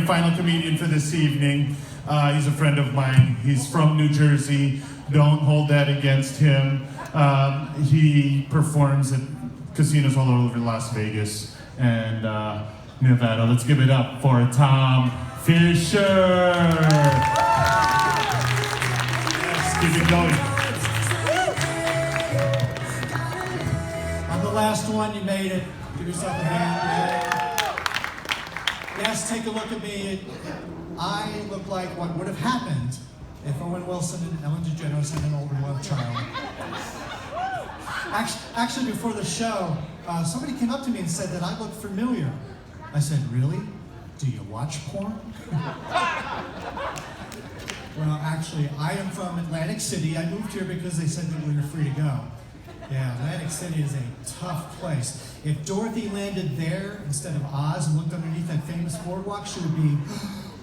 final comedian for this evening. He's a friend of mine. He's from New Jersey. Don't hold that against him. He performs at casinos all over Las Vegas and Nevada. Let's give it up for Thom Fisher. Let's keep it going. On the last one, you made it. Give yourself a hand. Yes, take a look at me. I look like what would have happened if Owen Wilson and Ellen DeGeneres had an older love child. Actually, before the show, somebody came up to me and said that I looked familiar. I said, really? Do you watch porn? Well, actually, I am from Atlantic City. I moved here because they said that we were free to go. Yeah, Atlantic City is a tough place. If Dorothy landed there instead of Oz and looked underneath that famous boardwalk, she would be,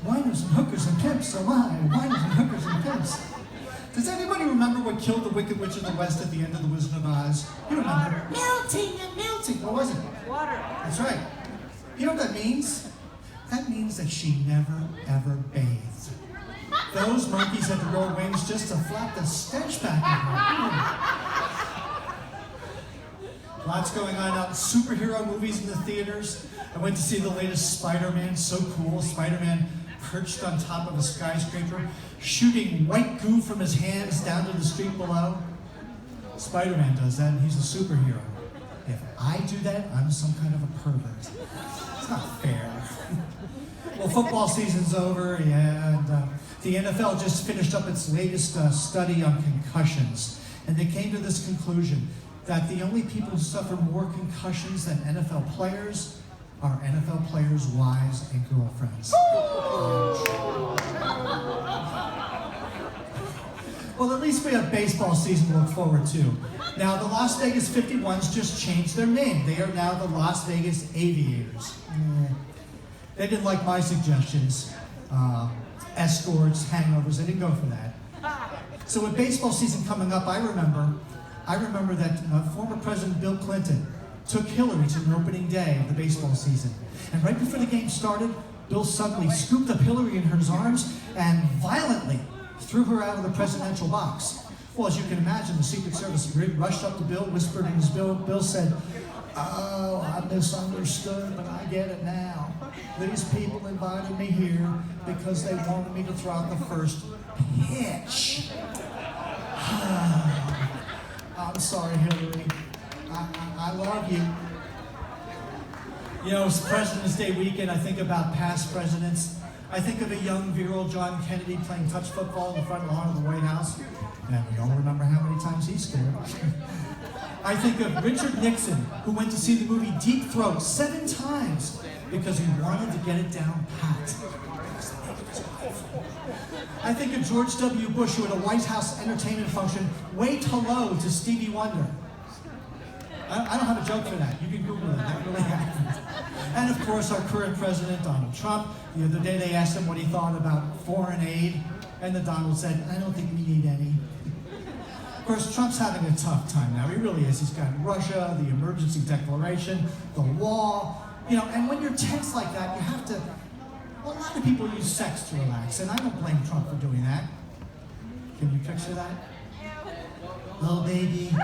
whiners and hookers and pimps, oh my, whiners and hookers and pimps. Does anybody remember what killed the Wicked Witch of the West at the end of The Wizard of Oz? You remember? Melting and melting. What was it? Water. That's right. You know what that means? That means that she never, ever bathed. Those monkeys had to grow wings just to flap the stench back at her. Lots going on out in superhero movies in the theaters. I went to see the latest Spider-Man, so cool. Spider-Man perched on top of a skyscraper, shooting white goo from his hands down to the street below. Spider-Man does that, and he's a superhero. If I do that, I'm some kind of a pervert. It's not fair. Well, football season's over, and the NFL just finished up its latest study on concussions, and they came to this conclusion that the only people who suffer more concussions than NFL players are NFL players' wives and girlfriends. Well, at least we have baseball season to look forward to. Now, the Las Vegas 51s just changed their name. They are now the Las Vegas Aviators. They didn't like my suggestions. Escorts, hangovers, they didn't go for that. So with baseball season coming up, I remember that former President Bill Clinton took Hillary to the opening day of the baseball season. And right before the game started, Bill suddenly scooped up Hillary in his arms and violently threw her out of the presidential box. Well, as you can imagine, the Secret Service rushed up to Bill, whispered in his bill. Bill said, "Oh, I misunderstood, but I get it now. These people invited me here because they wanted me to throw out the first pitch." I'm sorry, Hillary. I love you. You know, it's President's Day weekend. I think about past presidents. I think of a young, virile John Kennedy playing touch football in the front lawn of the White House. And we all remember how many times he scored. I think of Richard Nixon, who went to see the movie Deep Throat 7 times because he wanted to get it down pat. I think of George W. Bush, who at a White House entertainment function waved hello to Stevie Wonder. I don't have a joke for that. You can Google it. That really happened. And of course, our current president, Donald Trump. The other day they asked him what he thought about foreign aid, and the Donald said, "I don't think we need any." Of course, Trump's having a tough time now. He really is. He's got Russia, the emergency declaration, the wall. You know, and when you're tense like that, you have to. Well, a lot of people use sex to relax, and I don't blame Trump for doing that. Can you picture that? "Oh, baby,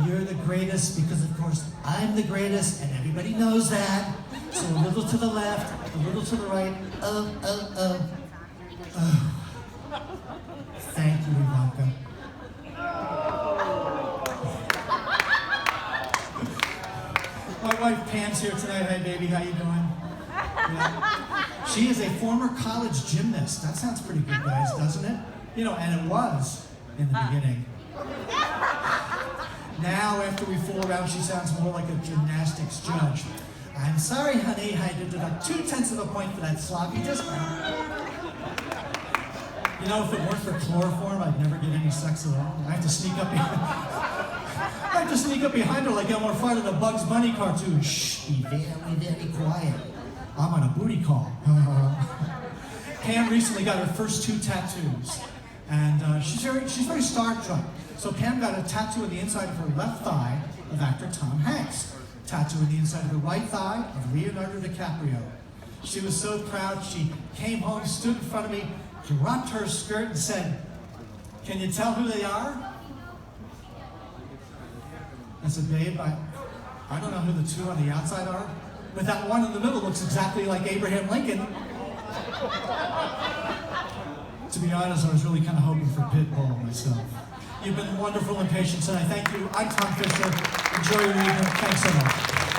you're the greatest because, of course, I'm the greatest, and everybody knows that. So a little to the left, a little to the right. Oh. Thank you, Ivanka." My wife Pam's here tonight. Hey, baby, how you doing? Yeah. She is a former college gymnast. That sounds pretty good, guys, doesn't it? You know, and it was in the beginning. Now, after we fool around, she sounds more like a gymnastics judge. "I'm sorry, honey, I did about 2/10 of a point for that sloppy discount." You know, if it weren't for chloroform, I'd never get any sex at all. I have to sneak up behind her like I'm on part of the Bugs Bunny cartoon. "Shh, be very, very quiet. I'm on a booty call." Pam recently got her first 2 tattoos, and she's very star-struck. So Pam got a tattoo on the inside of her left thigh of actor Tom Hanks, tattoo on the inside of her right thigh of Leonardo DiCaprio. She was so proud. She came home, stood in front of me, dropped her skirt and said, "Can you tell who they are?" I said, "Babe, I don't know who the two on the outside are, but that one in the middle looks exactly like Abraham Lincoln." To be honest, I was really kind of hoping for Pitbull myself. You've been wonderful and patient tonight. Thank you. I'm Thom Fisher. Enjoy your evening. Thanks so much.